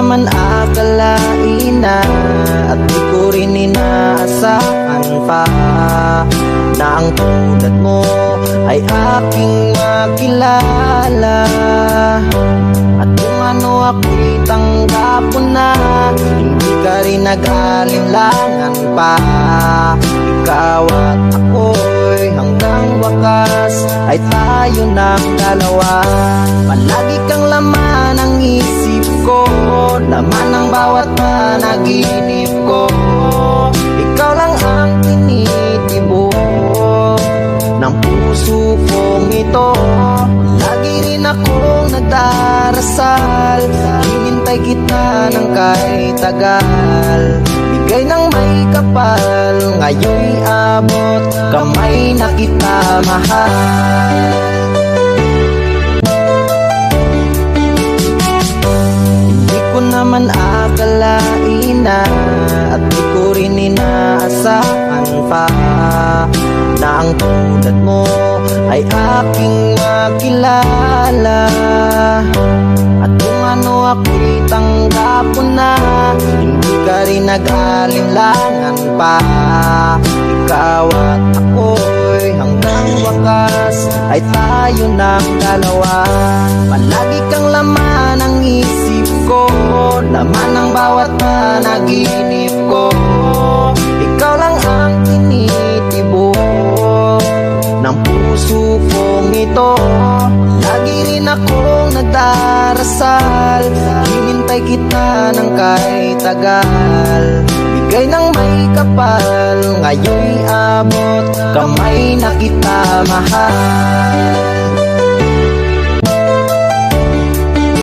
naman akalain na, at di ko rin inaasahan pa, na ang tulad mo ay aking makilala. At kung ano ako'y tanggap ko na, hindi ka rin nag-alinlangan pa. Ikaw at ako'y hanggang wakas ay tayo ng dalawa. Palagi kang laman ng isip ko, laman ng bawat panaginip ko. Ikaw lang ang tinitibok ng puso kong ito. Lagi rin akong nagdarasal, hinintay kita ng kahit tagal. Bigay ng may kapal, ngayon'y abot kamay na kita mahal. Hindi ko naman akalain na, at di ko rin inaasahan pa, na ang tulad mo ay aking makilala. At kung ano ako'y tanggap ko na, hindi ka rin nag-alinlangan pa. Ikaw at ako'y hanggang wakas ay tayo ng dalawa. Palagi kang laman ng isip ko, laman ng bawat panaginip ko. Ikaw lang ang tinitibok ng puso kong ito. Lagi rin akong nagdarasal, hinintay kita ng kahit tagal. Bigay ng may kapal, ngayon'y abot kamay na kita mahal.